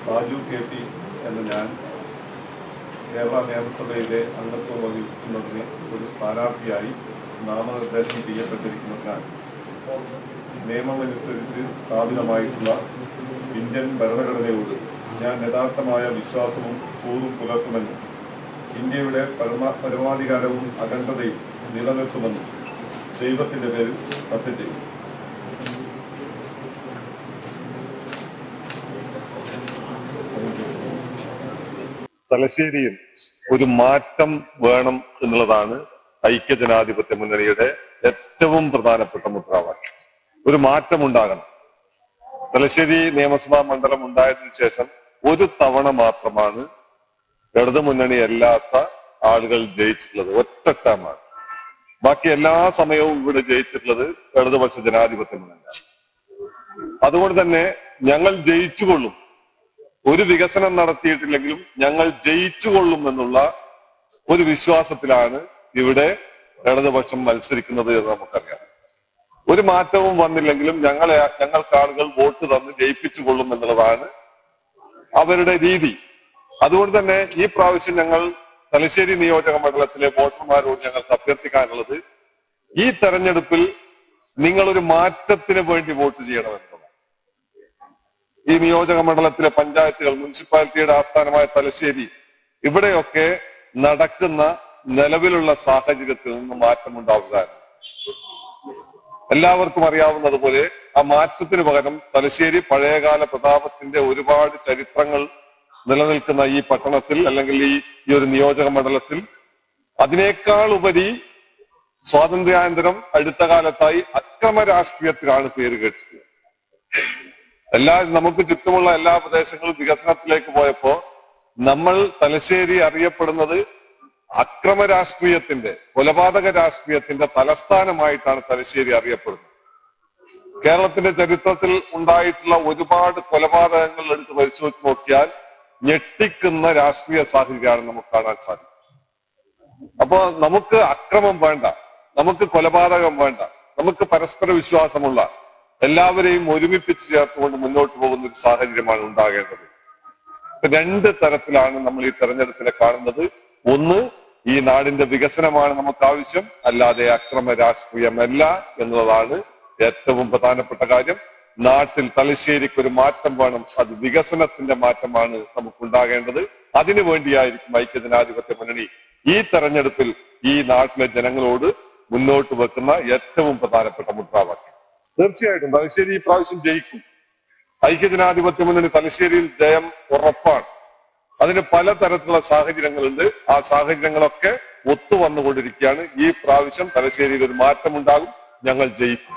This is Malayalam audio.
സാജു കെ പി എന്ന ഞാൻ കേരള നിയമസഭയിലെ അംഗത്വം വഹിക്കുന്നതിന് ഒരു സ്ഥാനാർത്ഥിയായി നാമനിർദ്ദേശം ചെയ്യപ്പെട്ടിരിക്കുന്നതിനാൽ നിയമമനുസരിച്ച് സ്ഥാപിതമായിട്ടുള്ള ഇന്ത്യൻ ഭരണഘടനയോട് ഞാൻ യഥാർത്ഥമായ വിശ്വാസവും കൂറും പുലർത്തുമെന്നും ഇന്ത്യയുടെ പരമാധികാരവും അഖണ്ഡതയും നിലനിർത്തുമെന്നും ദൈവത്തിന്റെ പേരിൽ സത്യം ചെയ്യും. തലശ്ശേരിയിൽ ഒരു മാറ്റം വേണം എന്നുള്ളതാണ് ഐക്യജനാധിപത്യ മുന്നണിയുടെ ഏറ്റവും പ്രധാനപ്പെട്ട മുദ്രാവാക്യം. ഒരു മാറ്റം ഉണ്ടാകണം. തലശ്ശേരി നിയമസഭാ മണ്ഡലം ഉണ്ടായതിനു ശേഷം ഒരു തവണ മാത്രമാണ് ഇടതു മുന്നണി അല്ലാത്ത ആളുകൾ ജയിച്ചിട്ടുള്ളത്. ഒറ്റ ടേമാണ്. ബാക്കി എല്ലാ സമയവും ഇവിടെ ജയിച്ചിട്ടുള്ളത് ഇടതുപക്ഷ ജനാധിപത്യ മുന്നണിയാണ്. അതുകൊണ്ട് തന്നെ ഞങ്ങൾ ജയിച്ചുകൊള്ളും. ഒരു വികസനം നടത്തിയിട്ടില്ലെങ്കിലും ഞങ്ങൾ ജയിച്ചുകൊള്ളും എന്നുള്ള ഒരു വിശ്വാസത്തിലാണ് ഇടതുപക്ഷം മത്സരിക്കുന്നത് എന്ന് നമുക്കറിയാം. ഒരു മാറ്റവും വന്നില്ലെങ്കിലും ഞങ്ങൾക്ക് ആളുകൾ വോട്ട് തന്ന് ജയിപ്പിച്ചുകൊള്ളും എന്നുള്ളതാണ് അവരുടെ രീതി. അതുകൊണ്ട് തന്നെ ഈ പ്രാവശ്യം ഞങ്ങൾ തലശ്ശേരി നിയോജക മണ്ഡലത്തിലെ വോട്ടർമാരോട് ഞങ്ങൾക്ക് അഭ്യർത്ഥിക്കാനുള്ളത്, ഈ തെരഞ്ഞെടുപ്പിൽ നിങ്ങളൊരു മാറ്റത്തിന് വേണ്ടി വോട്ട് ചെയ്യണമെന്നുള്ളതാണ്. ഈ നിയോജക മണ്ഡലത്തിലെ പഞ്ചായത്തുകൾ, മുനിസിപ്പാലിറ്റിയുടെ ആസ്ഥാനമായ തലശ്ശേരി, ഇവിടെയൊക്കെ നടക്കുന്ന നിലവിലുള്ള സാഹചര്യത്തിൽ നിന്ന് മാറ്റമുണ്ടാവുക. എല്ലാവർക്കും അറിയാവുന്നതുപോലെ ആ മാറ്റത്തിന് പകരം തലശ്ശേരി പഴയകാല പ്രതാപത്തിന്റെ ഒരുപാട് ചരിത്രങ്ങൾ നിലനിൽക്കുന്ന ഈ പട്ടണത്തിൽ, അല്ലെങ്കിൽ ഈ ഒരു നിയോജക മണ്ഡലത്തിൽ, അതിനേക്കാൾ ഉപരി സ്വാതന്ത്ര്യാനന്തരം അടുത്ത കാലത്തായി അക്രമ രാഷ്ട്രീയത്തിലാണ് പേര് കേട്ടിട്ടുള്ളത്. നമുക്ക് ചുറ്റുമുള്ള എല്ലാ പ്രദേശങ്ങളും വികസനത്തിലേക്ക് പോയപ്പോ നമ്മൾ തലശ്ശേരി അറിയപ്പെടുന്നത് അക്രമ രാഷ്ട്രീയത്തിന്റെ, കൊലപാതക രാഷ്ട്രീയത്തിന്റെ തലസ്ഥാനമായിട്ടാണ് തലശ്ശേരി അറിയപ്പെടുന്നത്. കേരളത്തിന്റെ ചരിത്രത്തിൽ ഉണ്ടായിട്ടുള്ള ഒരുപാട് കൊലപാതകങ്ങൾ എടുത്ത് പരിശോധിച്ച് നോക്കിയാൽ ഞെട്ടിക്കുന്ന രാഷ്ട്രീയ സാഹചര്യമാണ് നമുക്ക് കാണാൻ സാധിക്കും. അപ്പോ നമുക്ക് അക്രമം വേണ്ട, നമുക്ക് കൊലപാതകം വേണ്ട, നമുക്ക് പരസ്പര വിശ്വാസമുള്ള, എല്ലാവരെയും ഒരുമിപ്പിച്ച് ചേർത്തുകൊണ്ട് മുന്നോട്ട് പോകുന്ന ഒരു സാഹചര്യമാണ് ഉണ്ടാകേണ്ടത്. രണ്ട് തരത്തിലാണ് നമ്മൾ ഈ തെരഞ്ഞെടുപ്പിനെ കാണുന്നത്. ഒന്ന്, ഈ നാടിന്റെ വികസനമാണ് നമുക്ക് ആവശ്യം, അല്ലാതെ അക്രമ രാഷ്ട്രീയമല്ല എന്നുള്ളതാണ് ഏറ്റവും പ്രധാനപ്പെട്ട കാര്യം. നാട്ടിൽ തലശ്ശേരിക്ക് ഒരു മാറ്റം വേണം. അത് വികസനത്തിന്റെ മാറ്റമാണ് നമുക്കുണ്ടാകേണ്ടത്. അതിനു വേണ്ടിയായിരിക്കും ഐക്യജനാധിപത്യ മുന്നണി ഈ തെരഞ്ഞെടുപ്പിൽ ഈ നാട്ടിലെ ജനങ്ങളോട് മുന്നോട്ട് വെക്കുന്ന ഏറ്റവും പ്രധാനപ്പെട്ട മുദ്രാവാക്യം. തീർച്ചയായിട്ടും തലശ്ശേരി ഈ പ്രാവശ്യം ജയിക്കും. ഐക്യജനാധിപത്യ മുന്നണി തലശ്ശേരിയിൽ ജയം ഉറപ്പാണ്. അതിന് പലതരത്തിലുള്ള സാഹചര്യങ്ങളുണ്ട്. ആ സാഹചര്യങ്ങളൊക്കെ ഒത്തുവന്നുകൊണ്ടിരിക്കുകയാണ്. ഈ പ്രാവശ്യം തലശ്ശേരിയിൽ ഒരു മാറ്റമുണ്ടാകും. ഞങ്ങൾ ജയിക്കും.